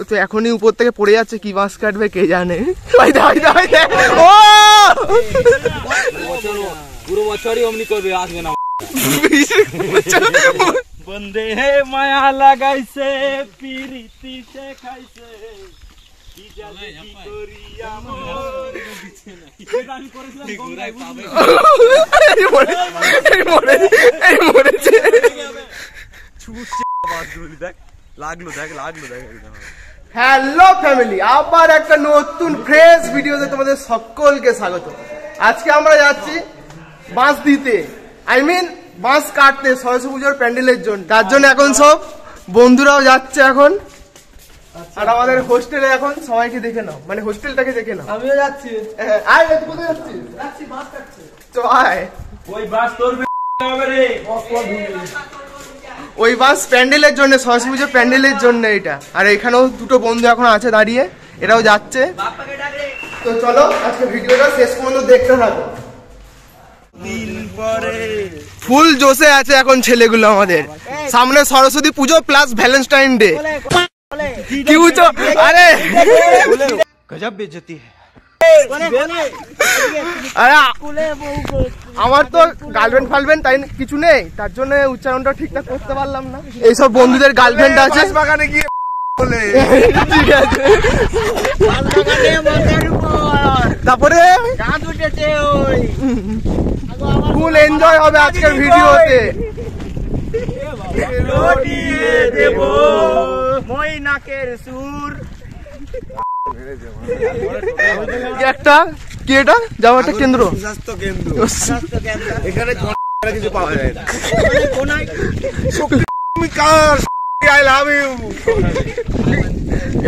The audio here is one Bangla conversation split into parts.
তো এখনই উপর থেকে পড়ে যাচ্ছে, কি বাঁশ কাটবে কে জানে। ও পুরো বছরই অমনি করবে, আসবে না। বন্দে হে মায়া লাগাইছে পিরিতি শেখাইছে কি জানে কি করি আমার আমি করেছিলাম গঙ্গায় পাবে এই মরেছে ছুটছে বাসগুলি দেখ লাগলো একদম। হ্যালো ফ্যামিলি, আবার একটা নতুন ফ্রেশ ভিডিওতে তোমাদের সকলকে স্বাগত। আজকে আমরা যাচ্ছি বাঁশ দিতে, বাঁশ কাটতে সরস্বতী পুজোর প্যান্ডেলের জন্য। তার জন্য এখন সব বন্ধুরাও যাচ্ছে এখন। আর আমাদের হোস্টেলে এখন সবাইকে দেখে নাও, মানে হোস্টেলটাকে দেখে নাও। আমিও যাচ্ছি। আয় তুই কোথায় যাচ্ছিস? যাচ্ছি বাস কাটছে। তো আয়, ওই বাস তোর হবে রে। ওই বাস প্যান্ডেলের জন্য, সরস্বতী পুজোর প্যান্ডেলের জন্য এটা। আর এখানেও দুটো বন্ধু এখন আছে দাঁড়িয়ে, এরাও যাচ্ছে। তো চলো আজকে ভিডিওটা শেষ পর্যন্ত দেখতে থাকো। ফুল জোশে আছে এখন ছেলেগুলো আমাদের। সামনে সরস্বতী পুজো প্লাস ভ্যালেন্টাইন ডে। কি বুঝছো? আরে গজব বেজতি है। আরে আমার তো গার্লফ্রেন্ড ফার্লফ্রেন্ড তাই কিছু নেই, তার জন্য উচ্চারণটা ঠিকঠাক করতে পারলাম না। এইসব বন্ধুদের গার্লফ্রেন্ড আছে, বাগানে গিয়ে বলে ঠিক আছে। তারপরে ফুল এনজয় হবে আজকের ভিডিওতে। একটা কি এটা যাওয়া একটা কেন্দ্র, স্বাস্থ্য কেন্দ্র। এখানে কিছু পাওয়া যায় না। I love you.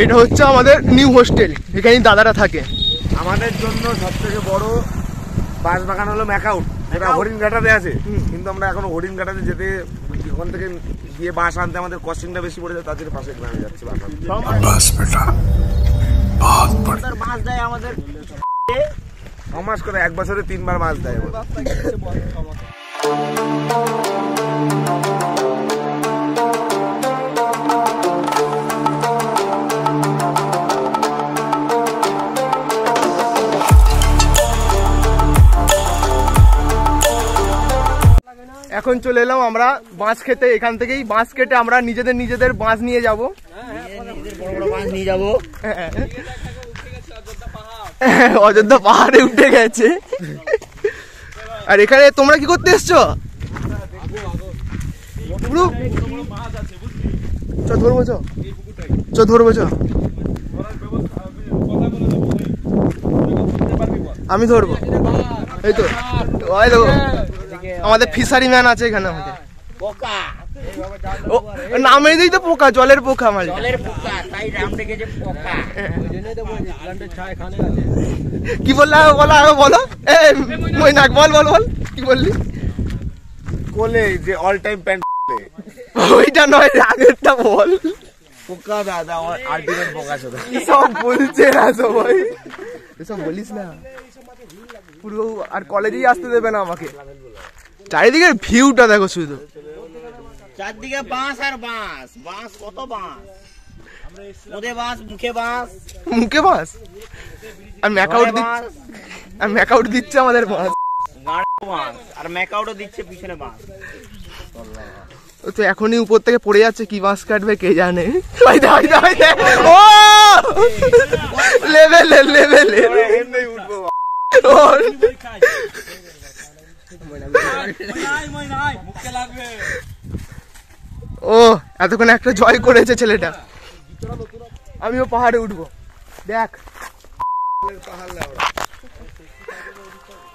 এটা হচ্ছে আমাদের নিউ হোস্টেল, এখানে দাদারা থাকে। আমাদের জন্য সবথেকে বড় বাঁশ বাগান হলো ম্যাকাউট, যেটা হরিণঘাটাতে আছে। কিন্তু আমরা এখন হরিণঘাটাতে যেতে, ওখান থেকে গিয়ে বাঁশ আনতে আমাদের কস্টিংটা বেশি পড়ে যায়, তাদের পাশে গ্রামে যাচ্ছে বাঁশ আনতে। মাছ দেয় আমাদের 9 মাস করে, 1 বছরে 3 বার মাছ দেয়। এখন চলে এলাম আমরা বাঁশ খেতে। এখান থেকেই বাঁশ কেটে আমরা নিজেদের বাঁশ নিয়ে যাব, অযোধ্যা পাহাড়ে উঠে গেছে। আর এখানে তোমরা কি করতে এসছো? আমি ধরবো। এই তো আমাদের ফিশারি ম্যান আছে এখানে। আমাদের নামে দিই তো পোকা, জলের পোকা। আমার কি বললে বলো মইনাক, বল কি বললি? কোলে যে অল টাইম প্যান্ট, ওইটা নয়, আগেরটা বল। পোকা দাদা, আলটিমেট পোকা শুধু সব বলছে না সবাই, এসব বলিস না পুরো। আর কলেজেই আসতে দেবে না আমাকে। চারিদিকের ভিউটা দেখো শুধু, চারদিকে বাঁশ আর বাঁশ, বাঁশ কত বাঁশ, ওদের বাঁশ, মুখে বাঁশ। আর ম্যাকআউট দিচ্ছে আমাদের বাঁশ, আর ম্যাকআউটও দিচ্ছে পিছনে বাঁশ। তো এখনই উপর থেকে পড়ে যাচ্ছে, কি বাঁশ কাটবে কে জানে। ও লেভেলে ও এতক্ষণ একটা জয় করেছে ছেলেটা। আমিও পাহাড়ে উঠবো, দেখ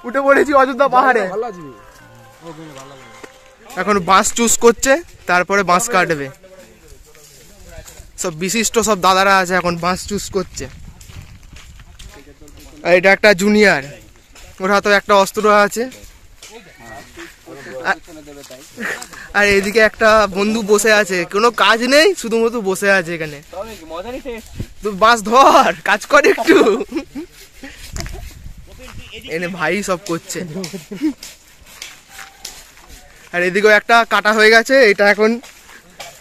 উঠে পড়েছি অযোধ্যা পাহাড়ে। এখন বাঁশ চুজ করছে, তারপরে বাঁশ কাটবে। সব বিশিষ্ট সব দাদারা আছে, এখন বাঁশ চুজ করছে। আর এটা একটা জুনিয়র, ওর হাতে একটা অস্ত্র আছে। আর এদিকে একটা বন্ধু বসে আছে, কোনো কাজ নেই, শুধুমাত্র বসে আছে এখানে। তুই বাঁশ ধর, কাজ কর একটু। এনে ভাই সব করছে। আর এদিকেও একটা কাটা হয়ে গেছে, এটা এখন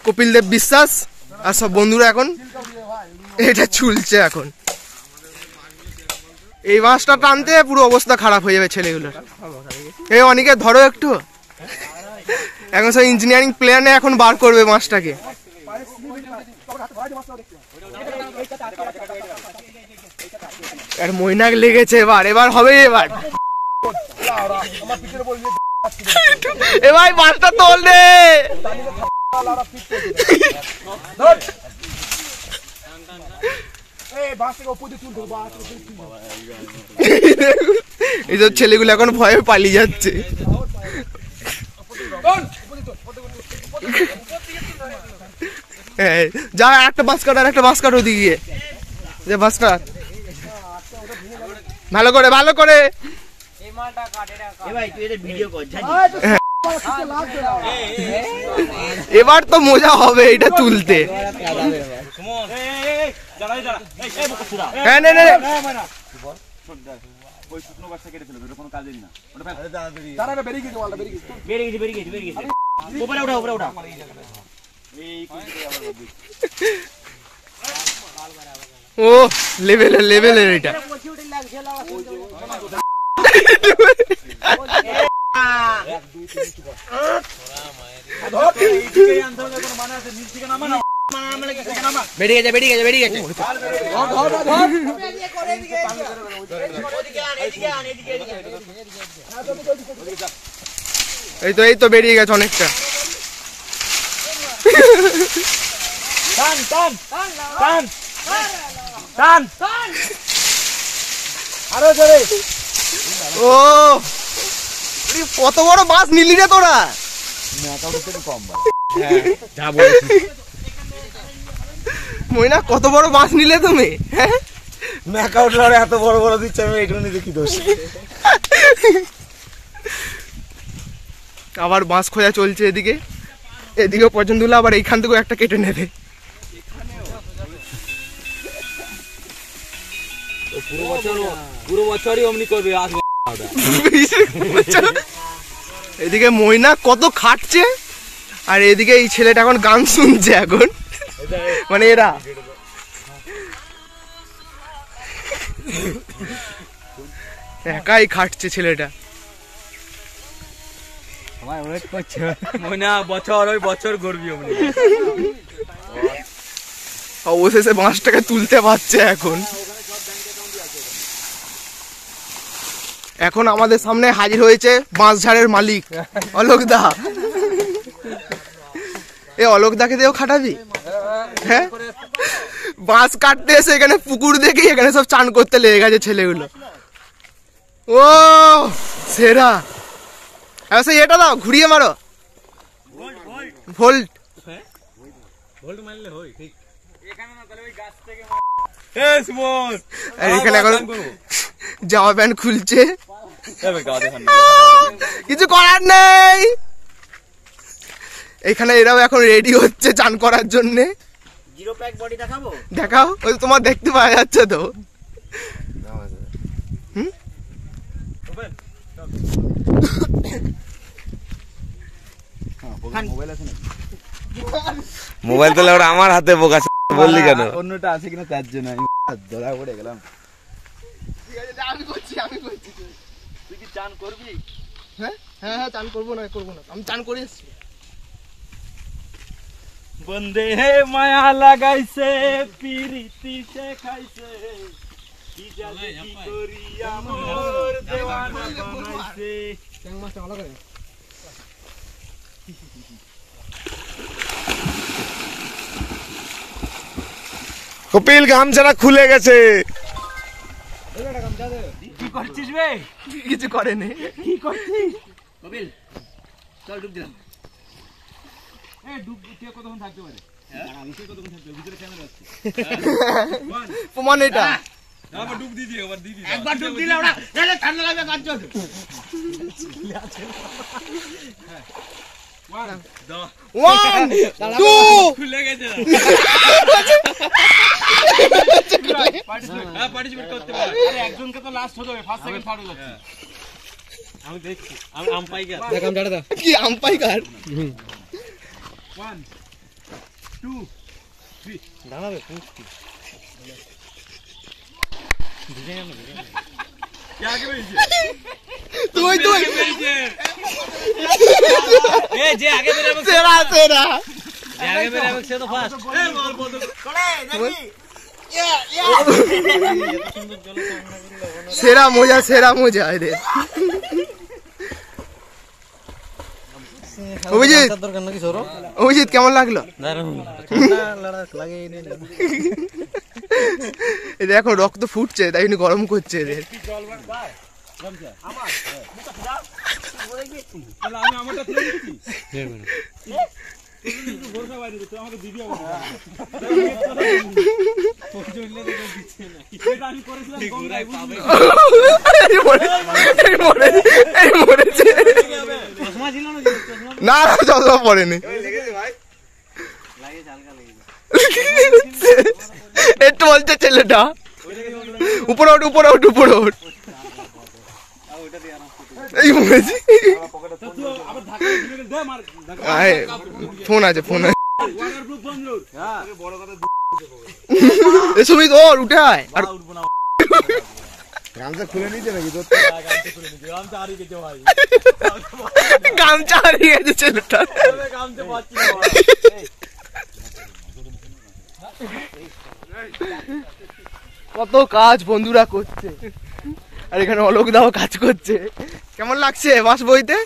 কপিল দেব বিশ্বাস আর সব বন্ধুরা এখন এটা ঝুলছে এখন। এই মাছটা টানতে পুরো অবস্থা খারাপ হয়ে যাবে ছেলেগুলোর। এই অনেকে ধরো একটু, এখন সব ইঞ্জিনিয়ারিং প্ল্যানে এখন বার করবে মাছটাকে। আর মৈনাক লেগেছে, এবার হবে, এবার মাছটা তোল দে। এই সব ছেলেগুলো এখন ভয়ে পালিয়ে যাচ্ছে। যা একটা বাস কাট, আর একটা বাস কাট ওদিকে গিয়ে, যে বাস কাট ভালো করে, ভালো করে। এবার তো মজা হবে এটা তুলতে। ও লেভেলের এটা। বেরিয়ে গেছে। এই তো বেরিয়ে গেছে অনেকটা। ও কত বড় মাছ নিলি রে তোরা। মইনা কত বড় মাছ নিলে তুমি? এত বড় বড় দিচ্ছে, আমি এইটুকু দেখি দোষ। আবার মাছ খোঁজা চলছে এদিকে পর্যন্ত হলো, আবার এইখান থেকেও একটা কেটে নেবে। পুরো বছরই অমনি করবে। এদিকে মইনা কত খাটছে, আর এদিকে এই ছেলেটা এখন গান শুনছে এখন, মানে এরা একাই খাটছে ছেলেটা। বছর করবি অবশেষে মাছটাকে তুলতে পারছে এখন আমাদের সামনে হাজির হয়েছে বাঁশঝাড়ের মালিক অলোক দা। অলোক দাকে দিয়েও খাটাবি? হ্যাঁ, বাঁশ কাটতে এসে এখানে পুকুর দেখে এখানে সব চান করতে লেগে গেছে ছেলেগুলো। ও সেরা, সেই এটা দাও, ঘুরিয়ে মারো, ভোল্ট মারলে হয় ঠিক। এখানে এখন জামা প্যান্ট খুলছে, কিছু করার নেই। এখানে এরাও এখন রেডি হচ্ছে চান করার জন্য। দেখাও, ওই তোমার দেখতে পাওয়া যাচ্ছে তো। মোবাইল তো আমার হাতে বোকা বললি কেন? অন্যটা আছে কিনা তার জন্য আমি ধরা পড়ে গেলাম। আমি করছি। তুই কি চান করবি? হ্যাঁ চান করবো না, আমি চান করে এসছি। বন্দে মায়া লাগাইছে, পিরিতি শেখাইছে, কি জানি কি করি আমার দেওয়ানা বানাইছে। মাছটা ভালো করে কপিল গামছাটা খুলে গেছে। কি করছিস বে? কিছু করেনি। কি করছিস কপিল? চল ডুব দিলাম। ডুব দিয়ে কতক্ষণ থাকতে পারে? কতক্ষণ থাকতে ভিতরে ক্যামেরা আছে। প্রমাণ এটা। আবার ডুব দিয়ে একবার দিবি। একবার ডুব দিলে ওরা তাহলে ঠান্ডা লাগবে কাজ চলবে। 1 2 খুলে গেছে। পার্টিসিপেট করতে পারে। আরে একজনকে তো লাস্ট হতে হবে, ফার্স্ট সেকেন্ড থার্ড হয়ে যাচ্ছে। আমি দেখছি, আমি আম্পায়ার। দেখাম দাঁড়া দাও। কি আম্পায়ার? 1 2 3 দাঁড়াবে পুষ্টি। তুই তুই এ যে আগে বেরাবে সেরা সেরা যে আগে বেরাবে সে তো ফার্স্ট সেরা মজা এদের। অভিজিৎ অভিজিৎ কেমন লাগলো? এদের এখন রক্ত ফুটছে তাই জন্য গরম করছে এদের। না চশমা পড়েনি, একটু বলছে ছেলেটা উপরে ওঠ উপরে ওঠ উপরে ওঠ। এই ফোন আছে ফোন আছে সুমিত ওর উঠে আয়। আর গামছা খুলে নিয়েছে নাকি তোর? গামছা হারিয়ে গেছে ছেলেটা। কত কাজ বন্ধুরা করছে আর এখানে অলোক দাও কাজ করছে। কেমন লাগছে মাস বইতে?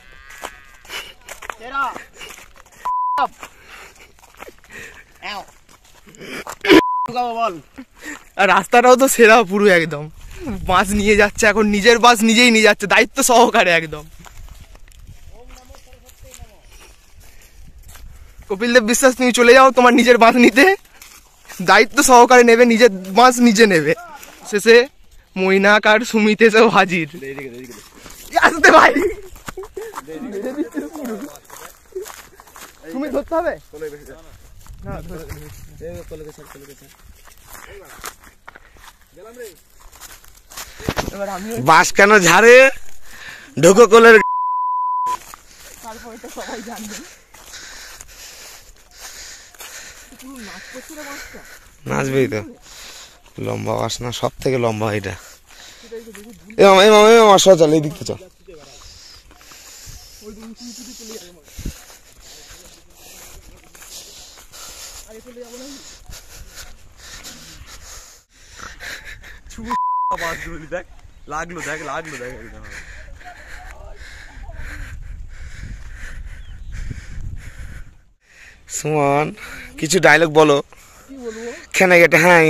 আর রাস্তাটাও তো সেরা পুরো একদম। বাস নিয়ে যাচ্ছে এখন, নিজের বাস নিজেই নিয়ে যাচ্ছে দায়িত্ব সহকারে একদম। কপিল দেব বিশ্বাস তুমি চলে যাও তোমার নিজের বাস নিতে, দায়িত্ব সহকারে নেবে, নিজের বাস নিজে নেবে। শেষে মৈনাক আর সুমিত এসেও হাজির। আসতে ভাই সুমিত ধরতে হবে। বাস কেন ঝাড়ে ঢোকো কোলের সবাই জানবে। নাচবেই তো, লম্বা বাস না, সব থেকে লম্বা এটা। চল এই দিকটা চল। সুমন কিছু ডায়লগ বলো। কেন এটা? হ্যাঁ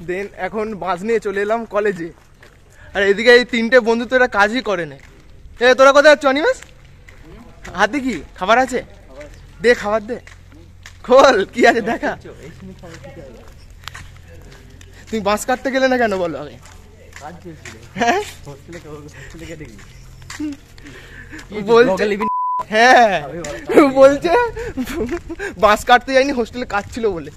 দেন এখন বাস নিয়ে চলে এলাম কলেজে। আর এদিকে এই তিনটে বন্ধু তো এরা কাজই করে না। এ তোরা কোথায় যাচ্ছ অনিমেষ? হাতে কি খাবার আছে? দে খাবার দে, খোল কি আছে দেখা। তুমি বাস কাটতে গেলে না কেন বলো আগে? হ্যাঁ হ্যাঁ বলছে বাস কাটতে যাইনি, হোস্টেলে কাজ ছিল বলে।